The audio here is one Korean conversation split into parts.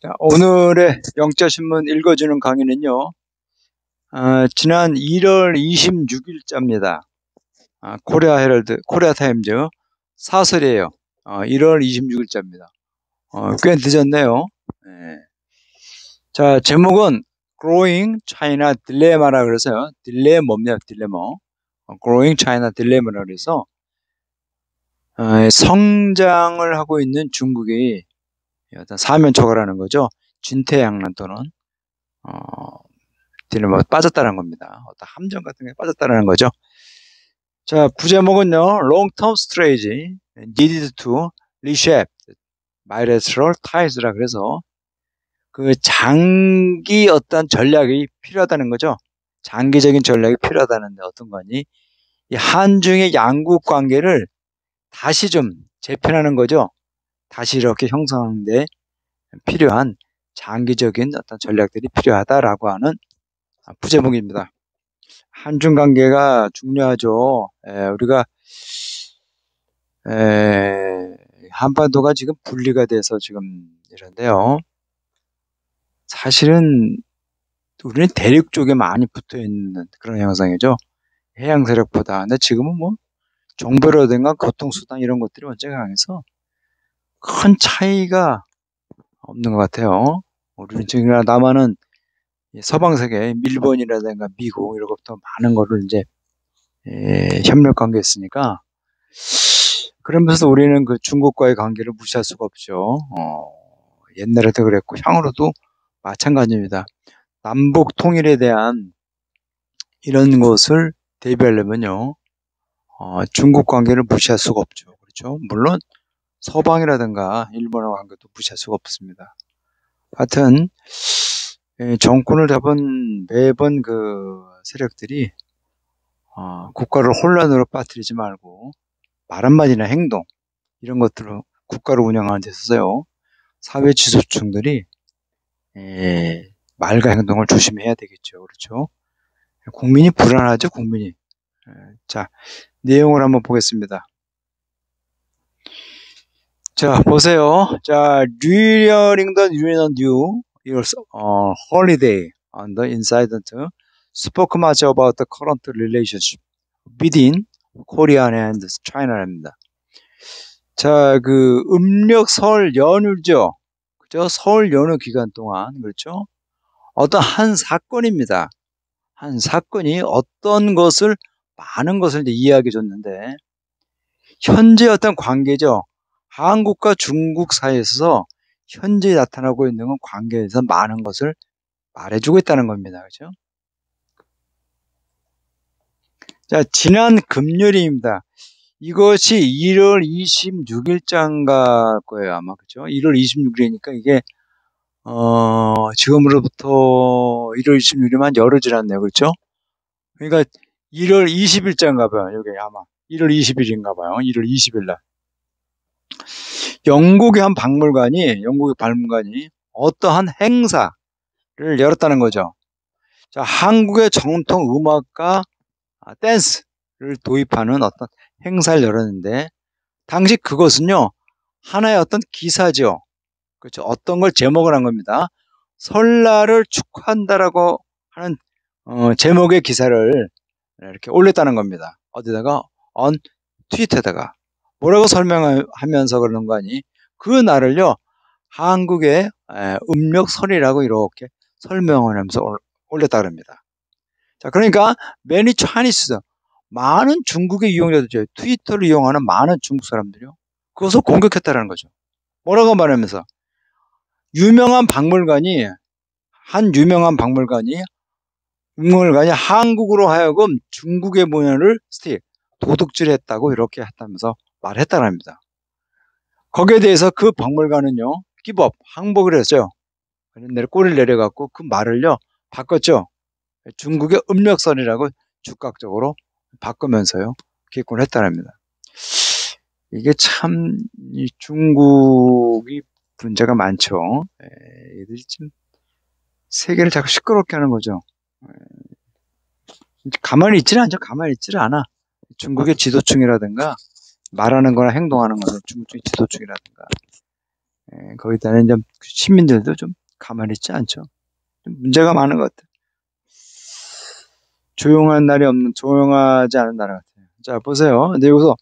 자, 오늘의 영자신문 읽어주는 강의는요, 지난 1월 26일자입니다. 코리아 헤럴드, 코리아 타임즈 사설이에요. 1월 26일자입니다. 꽤 늦었네요. 네. 자, 제목은 Growing China Dilemma라 그래서요. 딜레마입니다. 딜레마. Growing China Dilemma라 그래서 성장을 하고 있는 중국이 어떤 사면초가라는 거죠. 진퇴양난 또는 딜레마 빠졌다는 겁니다. 어떤 함정 같은 게 빠졌다는 거죠. 자, 부제목은요. Long-term strategy needed to reshape bilateral ties라 그래서 그 장기 어떤 전략이 필요하다는 거죠. 장기적인 전략이 필요하다는데 어떤 거니? 이 한중의 양국 관계를 다시 좀 재편하는 거죠. 다시 이렇게 형성하는 데 필요한 장기적인 어떤 전략들이 필요하다라고 하는 부제목입니다. 한중 관계가 중요하죠. 우리가 한반도가 지금 분리가 돼서 지금 이런데요. 사실은 우리는 대륙 쪽에 많이 붙어 있는 그런 형상이죠. 해양 세력보다. 근데 지금은 뭐 정보라든가 교통수단 이런 것들이 원체 강해서 큰 차이가 없는 것 같아요. 우리는 지금 남한은 서방 세계, 일본이라든가 미국 이런 것부터 많은 거를 이제 협력 관계에 있으니까 그러면서 우리는 그 중국과의 관계를 무시할 수가 없죠. 옛날에도 그랬고 향후로도 마찬가지입니다. 남북 통일에 대한 이런 것을 대비하려면요, 중국 관계를 무시할 수가 없죠. 그렇죠? 물론 서방이라든가 일본과 관계도 무시할 수가 없습니다. 하여튼 정권을 잡은 매번 그 세력들이 국가를 혼란으로 빠뜨리지 말고 말 한마디나 행동 이런 것들로 국가를 운영하는 데 있어서요. 사회 지도층들이 말과 행동을 조심해야 되겠죠. 그렇죠? 국민이 불안하죠. 국민이. 자, 내용을 한번 보겠습니다. 자, 보세요. 자, during the new year's holiday on the incident spoke much about the current relationship between Korea and China입니다. 자, 그 음력 설 연휴죠. 그죠? 설 연휴 기간 동안 그렇죠? 어떤 한 사건입니다. 한 사건이 어떤 것을 많은 것을 이제 이야기해 줬는데 현재 어떤 관계죠. 한국과 중국 사이에서 현재 나타나고 있는 관계에서 많은 것을 말해주고 있다는 겁니다. 그죠? 자, 지난 금요일입니다. 이것이 1월 26일자인가 거예요, 아마. 그죠? 1월 26일이니까 이게, 지금으로부터 1월 26일이면 열흘 지났네요. 그렇죠? 그러니까 1월 20일자인가 봐요. 여기 아마. 1월 20일인가 봐요. 1월 20일 날. 영국의 박물관이 어떠한 행사를 열었다는 거죠. 자, 한국의 정통 음악과 댄스를 도입하는 어떤 행사를 열었는데, 당시 그것은요, 하나의 어떤 기사죠. 그렇죠. 어떤 걸 제목을 한 겁니다. 설날을 축하한다라고 하는, 제목의 기사를 이렇게 올렸다는 겁니다. 어디다가? 트위터에다가. 뭐라고 설명하면서 그러는 거 아니? 그 날을요, 한국의 음력설이라고 이렇게 설명을 하면서 올렸다 그럽니다. 자, 그러니까 many Chinese, 많은 중국의 이용자들, 트위터를 이용하는 많은 중국 사람들이요, 그것을 공격했다는 거죠. 뭐라고 말하면서 한 유명한 박물관이 한국으로 하여금 중국의 문화를 도둑질했다고 이렇게 했다면서 말했다는 겁니다. 거기에 대해서 그 박물관은요, 항복을 했어요. 꼬리를 내려갖고 그 말을요, 바꿨죠. 중국의 음력설이라고 즉각적으로 바꾸면서요, 기권을 했다는 겁니다. 이게 참, 중국이 문제가 많죠. 얘들이 좀 세계를 자꾸 시끄럽게 하는 거죠. 가만히 있지는 않아. 중국의 지도층이라든가 말하는 거나 행동하는 거는 중국의 지도층이라든가. 거기다는 좀 시민들도 좀 가만히 있지 않죠. 좀 문제가 많은 것 같아요. 조용하지 않은 나라 같아요. 자, 보세요. 근데 여기서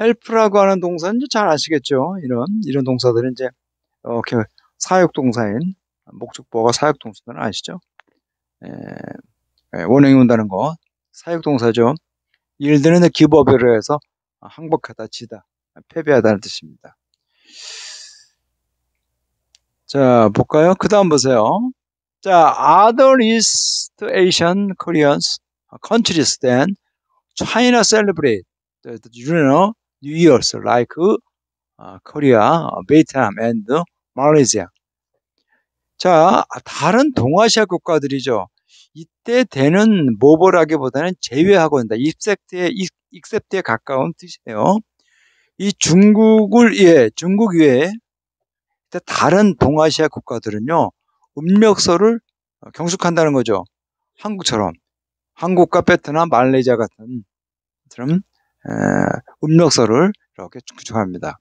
help라고 하는 동사는 이제 잘 아시겠죠? 이런 동사들은 이제, 이렇게 사역동사인, 목적보가 사역동사들은 아시죠? 원형이 온다는 거. 사역동사죠. 일들은 give up이라 해서 항복하다, 지다, 패배하다는 뜻입니다. 자, 볼까요? 그 다음 보세요. 자, other East Asian Koreans countries than China celebrate the New Year's like Korea, Vietnam, and Malaysia. 자, 다른 동아시아 국가들이죠. 이때 되는 모벌하기보다는 제외하고 한다. except에 가까운 뜻이에요. 이 중국 외에 다른 동아시아 국가들은요, 음력설을 경축한다는 거죠. 한국처럼. 한국과 베트남, 말레이시아 같은 그런 음력설을 이렇게 경축합니다.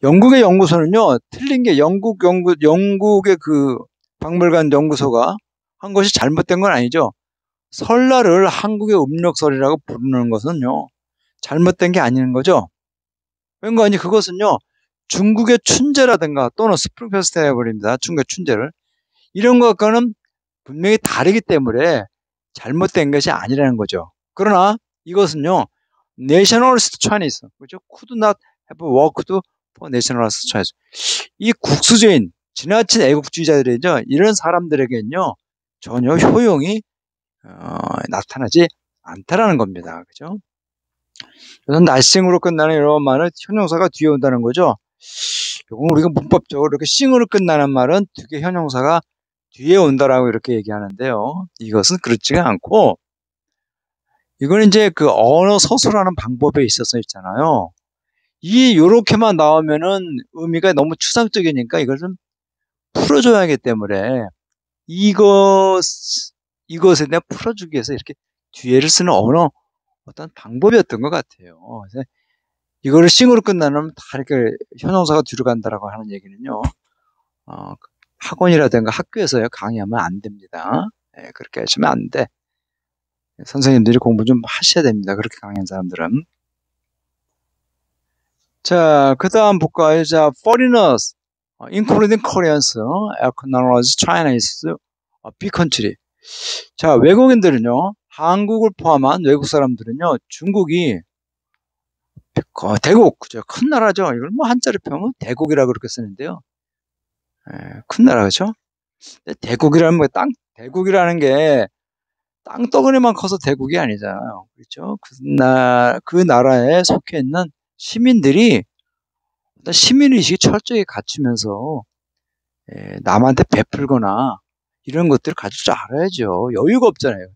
영국의 연구소는요, 틀린 게 영국의 그 박물관 연구소가 한 것이 잘못된 건 아니죠. 설날을 한국의 음력설이라고 부르는 것은요, 잘못된 게 아닌 거죠. 왠가하니 그것은요, 중국의 춘제라든가 또는 스프링 페스티벌입니다. 중국의 춘제를. 이런 것과는 분명히 다르기 때문에 잘못된 것이 아니라는 거죠. 그러나 이것은요, nationalist Chinese, 그렇죠? could not have worked for nationalist Chinese. 이 국수주의인, 지나친 애국주의자들이죠. 이런 사람들에게는요, 전혀 효용이 나타나지 않다라는 겁니다. 그죠? 그래서 날싱으로 끝나는 이런 말은 형용사가 뒤에 온다는 거죠. 이건 우리가 문법적으로 이렇게 싱으로 끝나는 말은 뒤에 형용사가 뒤에 온다라고 이렇게 얘기하는데요. 이것은 그렇지가 않고, 이건 이제 그 언어 서술하는 방법에 있어서 있잖아요. 요렇게만 나오면은 의미가 너무 추상적이니까 이걸 좀 풀어줘야 하기 때문에 이것에 대해 풀어주기 위해서 이렇게 뒤에를 쓰는 어떤 방법이었던 것 같아요. 그래서 이거를 싱으로 끝나면 다 이렇게 형용사가 뒤로 간다라고 하는 얘기는요. 학원이라든가 학교에서 강의하면 안 됩니다. 그렇게 하시면 안 돼. 선생님들이 공부 좀 하셔야 됩니다. 그렇게 강의한 사람들은. 자, 그 다음 볼까요? 자, foreigners, including Koreans, acknowledge China is a big country. 자, 외국인들은요, 한국을 포함한 외국 사람들은요, 중국이 대국, 그죠? 큰 나라죠. 이걸 뭐 한자로 표현하면 대국이라고 그렇게 쓰는데요. 큰 나라, 그죠? 대국이라는 대국이라는 게 땅덩어리만 커서 대국이 아니잖아요. 그렇죠? 그 나라에 속해 있는 시민들이 시민의식이 철저히 갖추면서 남한테 베풀거나 이런 것들을 가질 줄 알아야죠. 여유가 없잖아요.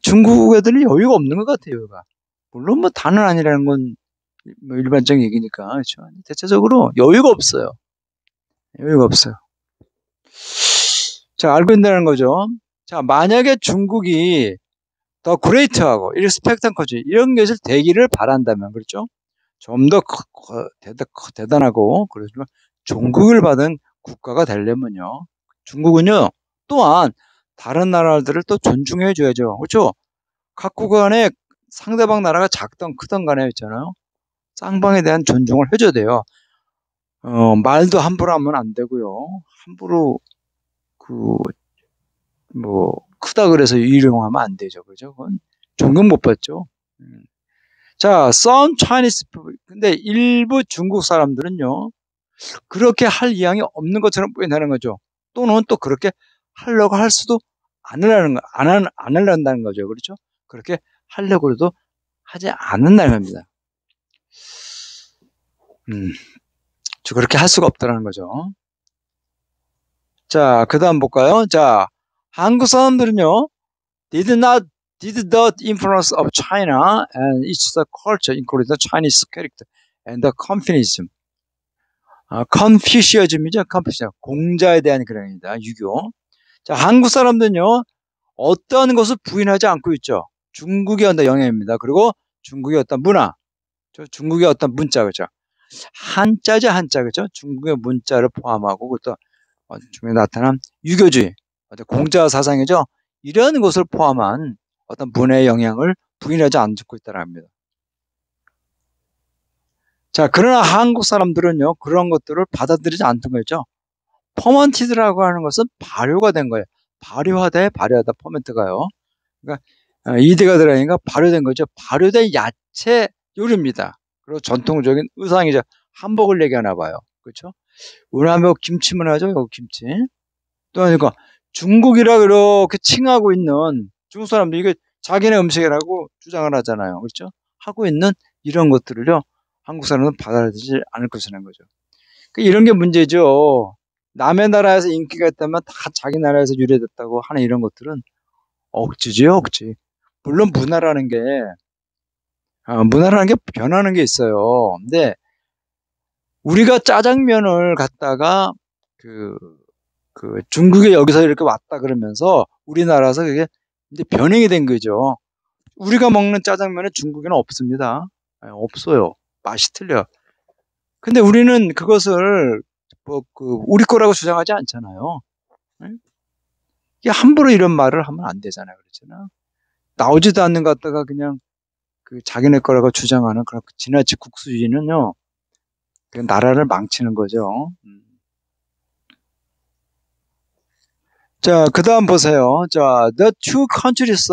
중국 애들은 여유가 없는 것 같아요. 여유가. 물론 뭐 다는 아니라는 건 뭐 일반적인 얘기니까. 그렇죠? 대체적으로 여유가 없어요. 여유가 없어요. 자, 알고 있다는 거죠. 자, 만약에 중국이 더 그레이트하고 일스펙트한 커지 이런 것을 되기를 바란다면, 그렇죠? 좀 더 대단하고 그러지만 존경을 받은 국가가 되려면요, 중국은요 또한 다른 나라들을 또 존중해 줘야죠. 그렇죠? 각국 간에 상대방 나라가 작든 크든 간에 있잖아요, 쌍방에 대한 존중을 해줘야 돼요. 말도 함부로 하면 안 되고요. 함부로 크다 그래서 이용하면 안 되죠. 그죠? 그건 존경 못 받죠. 자, some Chinese people. 근데 일부 중국 사람들은요, 그렇게 할 의향이 없는 것처럼 보인다는 거죠. 또는 또 그렇게 하려고 할 수도 안 하려는 거죠. 그렇죠? 그렇게 하려고 해도 하지 않는다는 겁니다. 그렇게 할 수가 없다는 거죠. 자, 그 다음 볼까요? 자, 한국 사람들은요, did the influence of China and its culture, including the Chinese character and the Confucianism. 컨퓨시어즘이죠. 컨퓨시어. 공자에 대한 그런 유교. 자, 한국 사람들은요, 어떤 것을 부인하지 않고 있죠. 중국의 어떤 영향입니다. 그리고 중국의 어떤 문화, 중국의 어떤 문자, 그죠. 한자죠, 한자. 그죠? 중국의 문자를 포함하고, 그것도 중국에 나타난 유교주의, 어떤 공자 사상이죠. 이런 것을 포함한 어떤 문화의 영향을 부인하지 않고 있다는 겁니다. 자, 그러나 한국 사람들은요, 그런 것들을 받아들이지 않던 거죠. 퍼먼티드라고 하는 것은 발효가 된 거예요. 발효하다, 퍼멘트가요. 그러니까 이대가 들어가니까 발효된 거죠. 발효된 야채 요리입니다. 그리고 전통적인 의상이죠. 한복을 얘기하나 봐요. 그렇죠? 우리 하면 김치만 하죠. 여기 김치. 또 그러니까 중국이라 그렇게 칭하고 있는 중국 사람들이 이게 자기네 음식이라고 주장을 하잖아요. 그렇죠? 하고 있는 이런 것들을요. 한국 사람은 받아들이지 않을 것이라는 거죠. 그러니까 이런 게 문제죠. 남의 나라에서 인기가 있다면 다 자기 나라에서 유래됐다고 하는 이런 것들은 억지죠, 억지. 물론 문화라는 게 변하는 게 있어요. 근데 우리가 짜장면을 갖다가 그, 중국에 여기서 이렇게 왔다 그러면서 우리나라에서 그게 이제 변형이 된 거죠. 우리가 먹는 짜장면은 중국에는 없습니다. 없어요. 맛이 틀려. 근데 우리는 그것을 우리 거라고 주장하지 않잖아요. 응? 이게 함부로 이런 말을 하면 안 되잖아요. 그렇잖아. 나오지도 않는 것 갖다가 그냥 자기네 거라고 주장하는 그런 지나치 국수주의는요, 그 나라를 망치는 거죠. 자, 그 다음 보세요. 자, the two countries,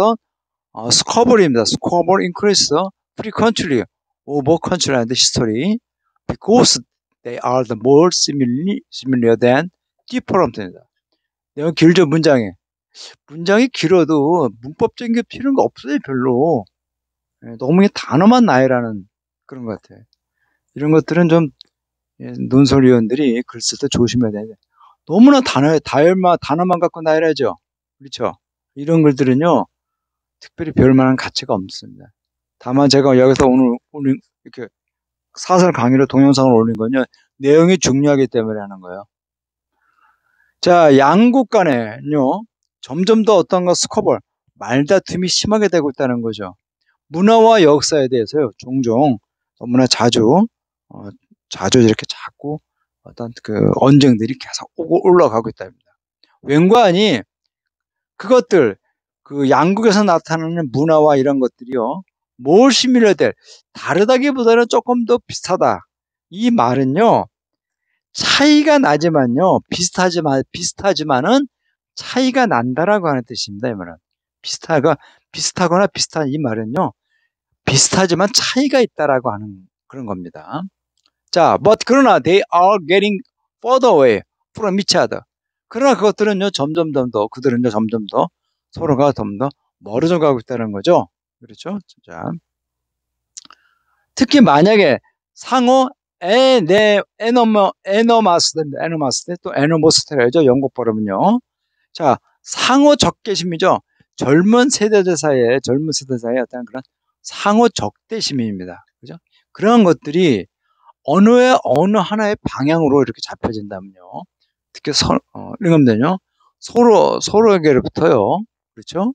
squabble입니다. squabble increase frequently over country and history because they are the more similar than different입니다. 내가 길죠, 문장에. 문장이 길어도 문법적인 게 필요한 거 없어요, 별로. 너무 단어만 나열하는 그런 것 같아요. 이런 것들은 좀 논설위원들이 글 쓸 때 조심해야 되는데 너무나 단어만 갖고 나열하죠. 그렇죠? 이런 글들은요, 특별히 별만한 가치가 없습니다. 다만 제가 여기서 오늘 이렇게 사설 강의로 동영상을 올린 건요, 내용이 중요하기 때문에 하는 거예요. 자, 양국 간에요, 점점 더 어떤가 스쿼벌, 말다툼이 심하게 되고 있다는 거죠. 문화와 역사에 대해서요, 종종 너무나 자주 이렇게 자꾸 어떤 언쟁들이 계속 올라가고 있답니다. 웬관이 그것들, 양국에서 나타나는 문화와 이런 것들이요, 뭘 시밀러될, 다르다기보다는 조금 더 비슷하다. 이 말은요, 차이가 나지만요, 비슷하지만은 차이가 난다라고 하는 뜻입니다. 이 말은. 비슷하거나 비슷한 이 말은요, 비슷하지만 차이가 있다라고 하는 그런 겁니다. 자, 그러나 they are getting further away from each other. 그러나 그것들은요, 그들은요, 점점 더 서로가 좀 더 멀어져 가고 있다는 거죠. 그렇죠? 자, 특히 만약에 상호 에노마스테 또 에노모스테라죠. 영국 발음은요. 자, 상호 적개심이죠. 젊은 세대들 사이에 어떤 그런 상호 적대심입니다. 그죠? 그런 것들이 어느 하나의 방향으로 이렇게 잡혀진다면요. 특히 이러면요, 서로에게로부터요. 그렇죠?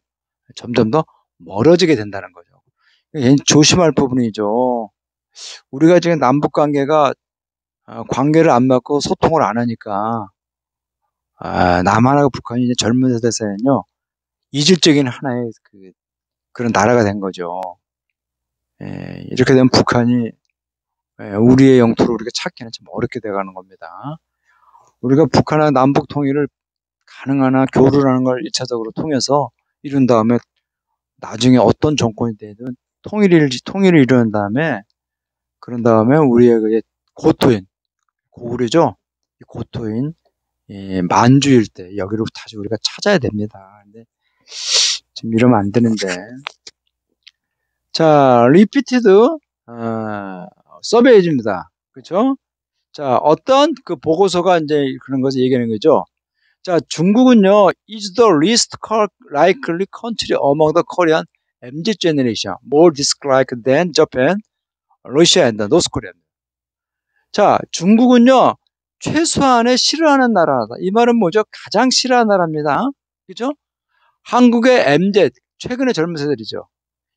점점 더 멀어지게 된다는 거죠. 조심할 부분이죠. 우리가 지금 남북 관계를 안 맺고 소통을 안 하니까 남한하고 북한이 이제 젊은 세대 사이는요, 이질적인 하나의 그런 나라가 된 거죠. 이렇게 되면 북한이 우리의 영토를 우리가 찾기는 좀 어렵게 돼가는 겁니다. 우리가 북한과 남북 통일을 가능한 한 교류를 하는 걸 1차적으로 통해서 이룬 다음에 나중에 어떤 정권이 되든 통일을 이룬 다음에 그런 다음에 우리의 고구려죠. 이 고토인 만주 일대 여기로 다시 우리가 찾아야 됩니다. 근데 지금 이러면 안 되는데. 자, 리피티드 서베이지입니다. 그렇죠? 자, 어떤 보고서가 이제 그런 것을 얘기하는 거죠. 자, 중국은요, is the least likely country among the Korean MZ generation, more disliked than Japan, Russia and North Korea. 자, 중국은요, 최소한의 싫어하는 나라다. 이 말은 뭐죠? 가장 싫어하는 나라입니다. 그죠? 한국의 MZ, 최근의 젊은 세대들이죠.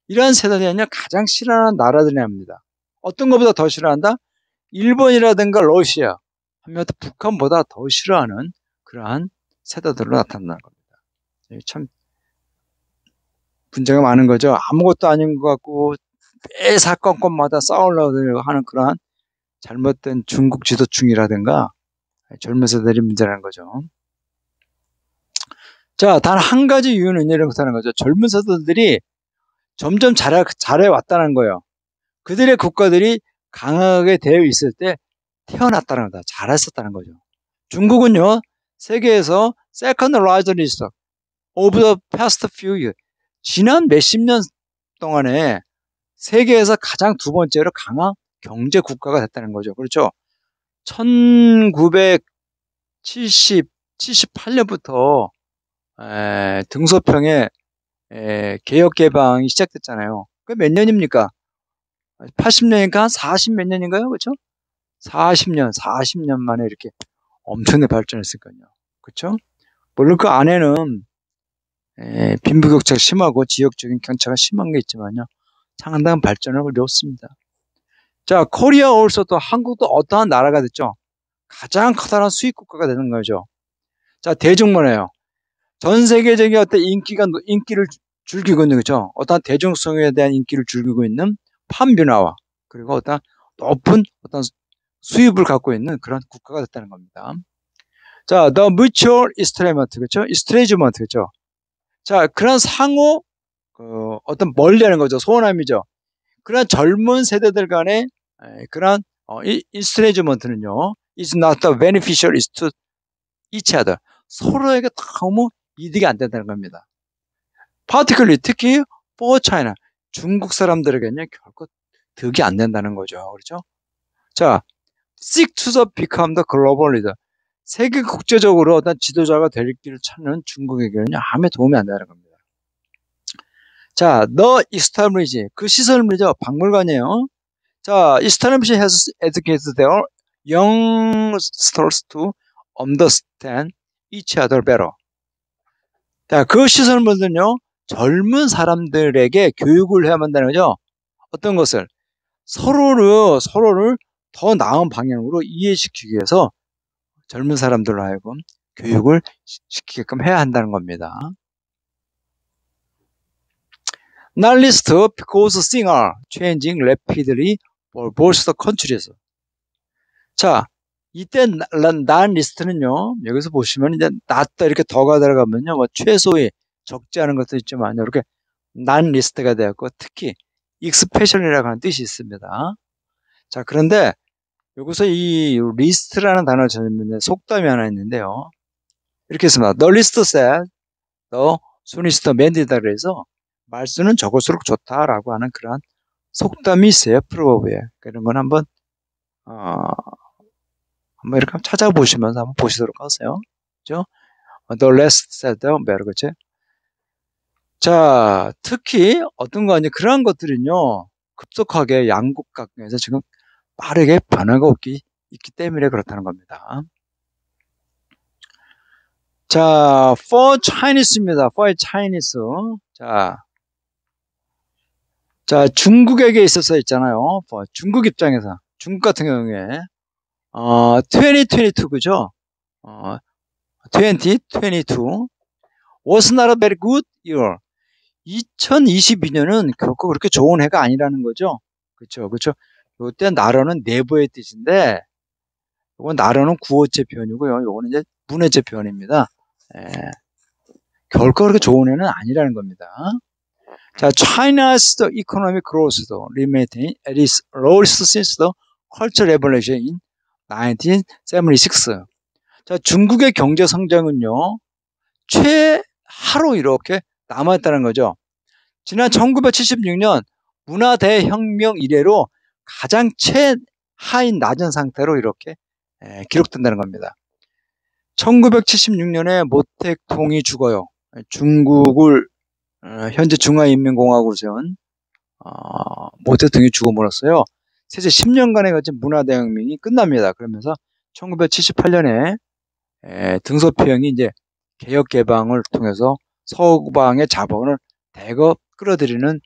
이러한 세대는요, 가장 싫어하는 나라들이 합니다. 어떤 것보다 더 싫어한다? 일본이라든가 러시아 하면 북한보다 더 싫어하는 그러한 세대들로 나타나는 겁니다. 참 문제가 많은 거죠. 아무것도 아닌 것 같고 매 사건마다 싸우려고 하는 그러한 잘못된 중국 지도층이라든가 젊은 세대들이 문제라는 거죠. 자, 단 한 가지 이유는 이런 거라는 거죠. 젊은 세대들이 점점 잘해왔다는 거예요. 그들의 국가들이 강하게 되어 있을 때 태어났다는 거다. 잘했었다는 거죠. 중국은요, 세계에서 second largest of the past few years. 지난 몇십 년 동안에 세계에서 가장 두 번째로 강한 경제 국가가 됐다는 거죠. 그렇죠? 78년부터 등소평의 개혁 개방이 시작됐잖아요. 그 몇 년입니까? 80년이니까 한 40 몇 년인가요? 그렇죠? 40년 만에 이렇게 엄청나게 발전했을거요. 그렇죠? 물론 그 안에는 빈부격차가 심하고 지역적인 편차가 심한 게 있지만요. 상당한 발전을 이뤘습니다. 자, 코리아 올소 또 한국도 어떠한 나라가 됐죠? 가장 커다란 수입 국가가 되는 거죠. 자, 대중문화요. 전 세계적인 어떤 인기를 즐기고 있는 거죠. 어떤 대중성에 대한 인기를 즐기고 있는 판변화와 그리고 어떤 높은 어떤 수입을 갖고 있는 그런 국가가 됐다는 겁니다. 자, the mutual estrangement, 그렇죠? estrangement, 그렇죠? 자, 그런 상호 어떤 멀리하는 거죠. 소원함이죠. 그런 젊은 세대들 간의 그런 estrangement는요, is not the beneficial is to each other. 서로에게 너무 이득이 안 된다는 겁니다. particularly 특히 for China 중국 사람들에게는 결코 득이 안 된다는 거죠. 그렇죠? 자, seek to become the global leader. 세계 국제적으로 어떤 지도자가 될 길을 찾는 중국에게는 아무 도움이 안 되는 겁니다. 자, the establish 그 시설물이죠. 박물관이에요. 자, establish has educated their youngsters to understand each other better. 자, 그 시설물들은요, 젊은 사람들에게 교육을 해야만 한다는 거죠. 어떤 것을? 서로를 더 나은 방향으로 이해시키기 위해서 젊은 사람들로 하여금 교육을 시키게끔 해야 한다는 겁니다. Not least because things are changing rapidly for both the countries. 자, 이때 not list는요, 여기서 보시면 이제 not다 이렇게 더가 들어가면요, 뭐 최소의 적지 않은 것도 있지만 이렇게 not list가 되었고 특히 expression이라고 하는 뜻이 있습니다. 자, 그런데 여기서 이 list라는 단어를 찾으면 속담이 하나 있는데요. 이렇게 했습니다. The list said, the soonest man이다 그래서 말수는 적을수록 좋다라고 하는 그러한 속담이 있어요. 프로버브에. 그런 건 한번 이렇게 찾아보시면서 한번 보시도록 하세요. 그죠? The less said, the better. 그죠? 자, 특히 어떤 거 아니 그러한 것들은요, 급속하게 양국 각에서 지금 빠르게 변화가 있기 때문에 그렇다는 겁니다. 자, for Chinese입니다. for Chinese. 자, 중국에게 있어서 있잖아요. 중국 입장에서, 중국 같은 경우에, 2022, 그죠? 2022 was not a very good year. 2022년은 결코 그렇게 좋은 해가 아니라는 거죠. 그렇죠. 이때 나라는 내부의 뜻인데, 이건 나라는 구어체 표현이고요. 이거는 이제 문해체 표현입니다. 결코 그렇게 좋은 해는 아니라는 겁니다. 자, China's economic growth remained at its lowest since the Cultural Revolution in 1976. 자, 중국의 경제 성장은요, 최하로 이렇게 남아있다는 거죠. 지난 1976년 문화대혁명 이래로 가장 최하인 낮은 상태로 이렇게 기록된다는 겁니다. 1976년에 모택동이 죽어요. 중국을 현재 중화인민공화국을 세운 모택동이 죽어버렸어요. 세제 10년간에 걸친 문화대혁명이 끝납니다. 그러면서 1978년에 등소평이 이제 개혁 개방을 통해서 서방의 자본을 대거 끌어들이는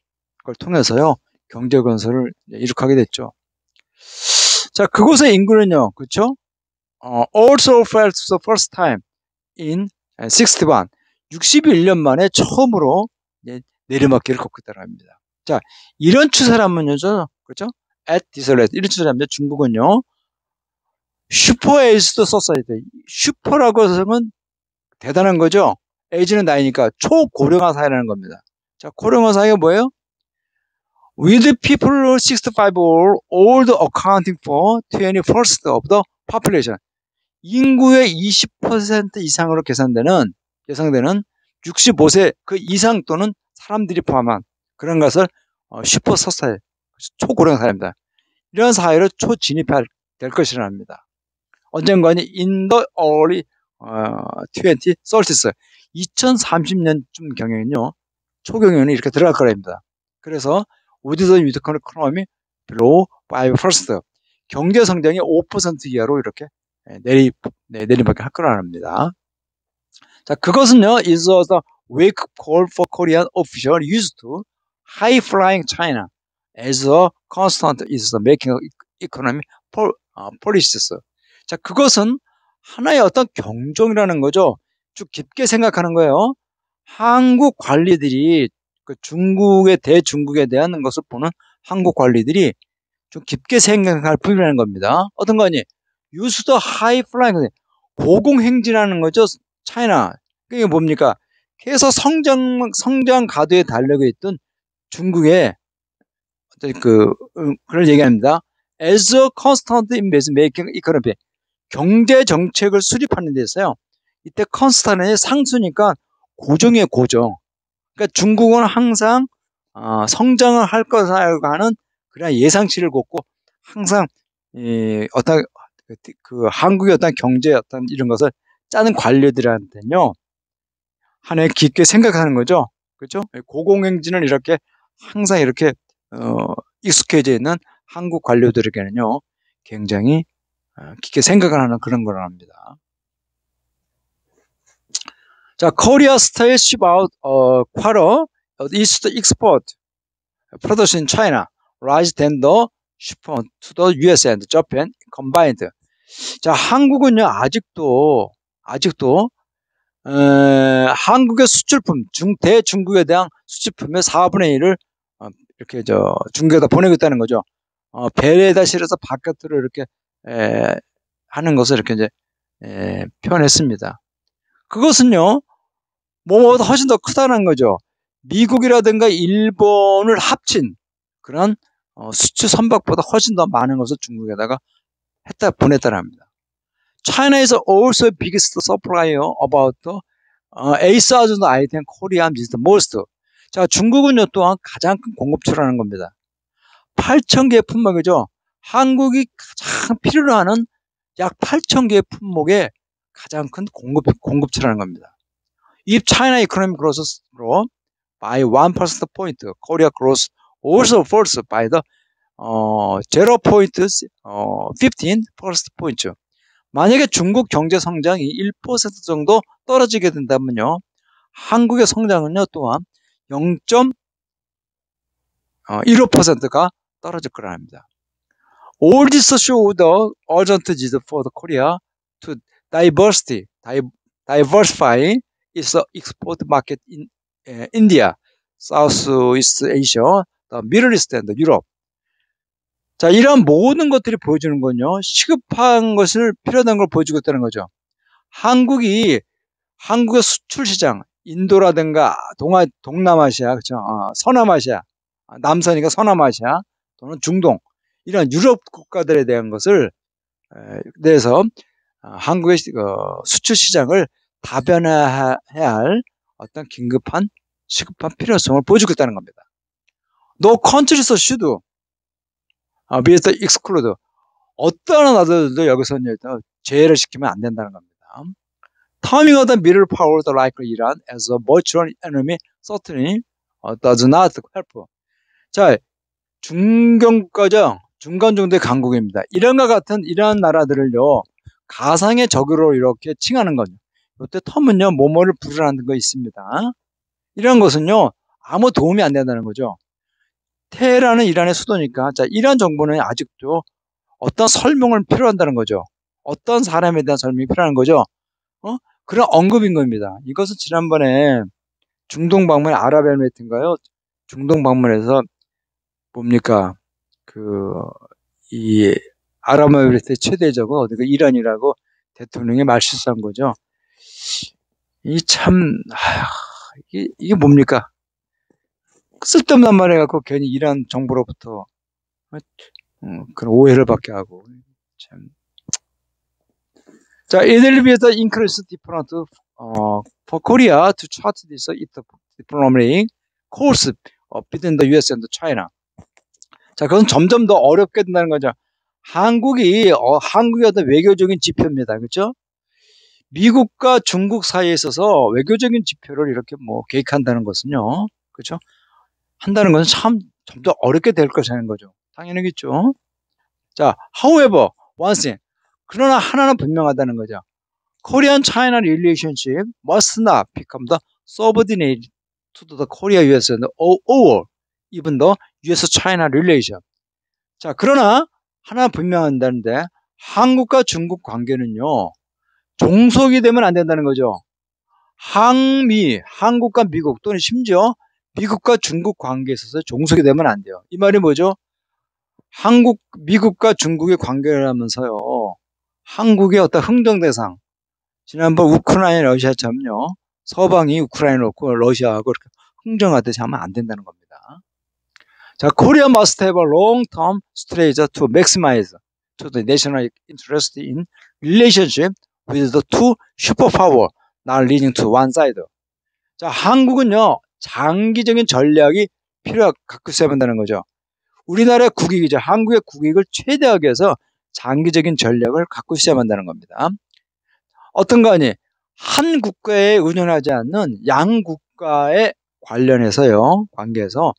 걸 통해서요 경제 건설을 이룩하게 됐죠. 자, 그곳의 인구는요, 그렇죠? Also fell to the first time in 61. 61년 만에 처음으로 내리막길을 걷고 있다는 겁니다. 자, 이런 추세라면요, 그렇죠? At this rate. 이런 추세라면 중국은요, 슈퍼 에이스도 소사이티. 슈퍼라고 해서는 대단한 거죠. 에이지는 나이니까 초고령화 사회라는 겁니다. 자, 고령화 사회가 뭐예요? With people 65 or old accounting for 21st of the population. 인구의 20% 이상으로 예상되는 65세 그 이상 또는 사람들이 포함한 그런 것을 슈퍼 소사이, 초고령 사회입니다. 이런 사회로 초진입할 될 것이라 합니다. 언젠가는 in the early 2030s 2030년쯤 경영은요, 초경영은 이렇게 들어갈 거랍니다. 그래서 with the economy below 5%, 경제 성장이 5% 이하로 이렇게 내리막길 할 거라는 겁니다. 자, 그것은요, is the wake call for Korean official used to high flying China as a constant is the making economy policies. 자, 그것은 하나의 어떤 경종이라는 거죠. 쭉 깊게 생각하는 거예요. 한국 관리들이 그 대중국에 대한 것을 보는 한국 관리들이 좀 깊게 생각할 부분이라는 겁니다. 어떤 거니? 유수도 하이 플라잉, 고공행진하는 거죠. 차이나. 그게 뭡니까? 계속 성장 가도에 달려고 있던 중국의 그걸 얘기합니다. As a constant investment making economy. 경제 정책을 수립하는 데 있어요. 이때 컨스탄트의 상수니까 고정이에요, 고정. 그러니까 중국은 항상 성장을 할 것이라고 하는 그런 예상치를 걷고 항상 어떤 그 한국의 어떤 경제 어떤 이런 것을 짜는 관료들한테는요 하나의 깊게 생각하는 거죠, 그렇죠? 고공행진을 이렇게 항상 이렇게 익숙해져 있는 한국 관료들에게는요 굉장히 깊게 생각을 하는 그런 거라 합니다. 자, Korea style ship out quarter east export production in China rise than the shipment to the US and Japan combined. 자, 한국은요 아직도 한국의 수출품 대중국에 대한 수출품의 4분의 1을 이렇게 중국에다 보내고 있다는 거죠. 배에다 실어서 바깥으로 이렇게 하는 것을 이렇게 이제 표현했습니다. 그것은요 뭐보다 훨씬 더 크다는 거죠. 미국이라든가 일본을 합친 그런 수출 선박보다 훨씬 더 많은 것을 중국에다가 보냈다는 합니다. China is also biggest supplier about 8,000 item Korea is the most. 자, 중국은요 또한 가장 큰 공급처라는 겁니다. 8,000개의 품목이죠. 한국이 가장 필요로 하는 약 8,000개의 품목의 가장 큰 공급처라는 겁니다. If China economy grows by 1% point, Korea grows also falls by the 0.15% point. 만약에 중국 경제 성장이 1% 정도 떨어지게 된다면요, 한국의 성장은요 또한 0.15%가 떨어질 거라 합니다. All this show the urgent need for the Korea to diversify its export market in India, Southeast Asia, the Middle East and Europe. 자, 이런 모든 것들이 보여주는 건요, 시급한 것을 필요한 걸 보여주고 있다는 거죠. 한국의 수출 시장, 인도라든가 동남아시아, 그렇죠? 서남아시아, 남선이가 서남아시아 또는 중동 이런 유럽 국가들에 대한 것을 대해서 한국의 수출 시장을 다변화해야 할 어떤 시급한 필요성을 보여주고 있다는 겁니다. No countries should be excluded. 어떠한 나라들도 여기서 제외를 시키면 안 된다는 겁니다. Terming the middle powers like Iran as a virtual enemy certainly does not help. 자, 중견국가죠. 중간 정도의 강국입니다. 이런과 같은 이러한 나라들을요 가상의 적으로 이렇게 칭하는 거죠. 이때 텀은요 뭐뭐를 부르라는 거 있습니다. 이런 것은요 아무 도움이 안 된다는 거죠. 테헤란은 이란의 수도니까 자, 이란 정부는 아직도 어떤 설명을 필요한다는 거죠. 어떤 사람에 대한 설명이 필요한 거죠. 그런 언급인 겁니다. 이것은 지난번에 중동 방문 아랍에미레이트인가요? 중동 방문해서 뭡니까? 이 아랍에미레이트의 최대 적은 어디가 이란이라고 대통령이 말 실수한 거죠. 이 참, 이게 뭡니까? 쓸데없는 말 해갖고 괜히 이란 정부로부터 그런 오해를 받게 하고. 참. 자, it will be the increase different for Korea to chart this diplomatic course between the US and China. 자, 그건 점점 더 어렵게 된다는 거죠. 한국이 어떤 외교적인 지표입니다. 그렇죠? 미국과 중국 사이에 있어서 외교적인 지표를 이렇게 뭐 계획한다는 것은요. 그렇죠? 한다는 것은 참 좀 더 어렵게 될 것이라는 거죠. 당연하겠죠. 자, however, one thing. 그러나 하나는 분명하다는 거죠. Korean-China relationship must not become the subordinate to the Korea-US and or even the US-China relation. 자, 그러나 하나 분명한다는데 한국과 중국 관계는요. 종속이 되면 안 된다는 거죠. 한국과 미국 또는 심지어 미국과 중국 관계에 있어서 종속이 되면 안 돼요. 이 말이 뭐죠? 미국과 중국의 관계를 하면서요. 한국의 어떤 흥정 대상, 지난번 우크라이나 러시아처럼요. 서방이 우크라이나 놓고 러시아하고 이렇게 흥정하듯이 하면 안 된다는 겁니다. 자, Korea must have a long-term strategy to maximize to the national interest in relationship with the two superpower, not leading to one side. 자, 한국은요, 장기적인 전략이 갖고 있어야 한다는 거죠. 우리나라의 국익이죠. 한국의 국익을 최대하게 해서 장기적인 전략을 갖고 있어야 한다는 겁니다. 어떤 거 아니? 한 국가에 의존하지 않는 양 국가에 관련해서요, 관계에서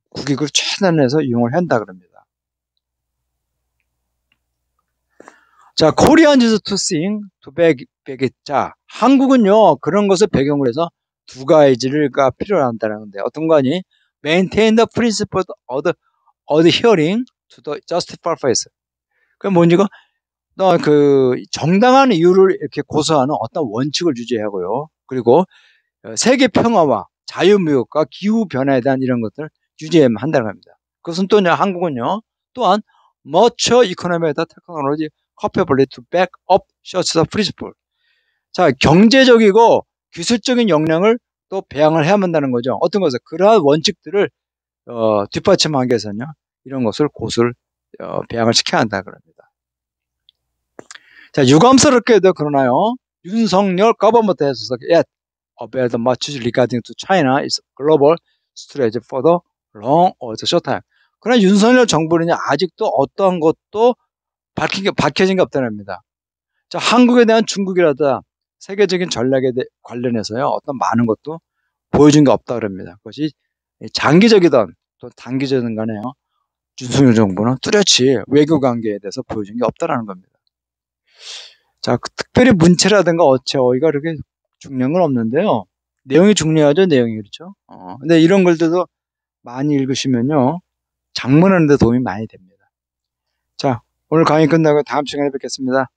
국익을 최대한해서 이용을 한다 그럽니다. 자, Korean is to sing, to beg it. 자, 한국은요, 그런 것을 배경으로 해서 두 가지가 필요한다는데 어떤 거 아니? Maintain the principle of the adhering to the just purpose. 그게 뭔지가 정당한 이유를 이렇게 고수하는 어떤 원칙을 유지하고요. 그리고 세계 평화와 자유무역과 기후 변화에 대한 이런 것들을 유지해야 한다는 겁니다. 그것은 또 한국은요. 또한 much economy and technology capability to back up such the principle. 자, 경제적이고 기술적인 역량을 또 배양을 해야 한다는 거죠. 어떤 것을 그러한 원칙들을 뒷받침하기 위해서는요. 이런 것을 배양을 시켜야 한다 그럽니다. 자, 유감스럽게도 그러나요. 윤석열 government에서 yet about much regarding to China is global strategy for the long or the short time. 그러나 윤석열 정부는 아직도 어떠한 것도 밝혀진 게 없다는 겁니다. 자, 한국에 대한 중국이라다 세계적인 전략에 관련해서요. 어떤 많은 것도 보여준 게 없다 그럽니다. 그것이 장기적이든 또 단기적이든 간에요. 윤석열 정부는 뚜렷이 외교 관계에 대해서 보여준 게 없다라는 겁니다. 자, 특별히 문체라든가 어휘가 그렇게 중요한 건 없는데요. 내용이 중요하죠, 내용이. 그렇죠? 근데 이런 글들도 많이 읽으시면요. 장문하는 데 도움이 많이 됩니다. 자, 오늘 강의 끝나고 다음 시간에 뵙겠습니다.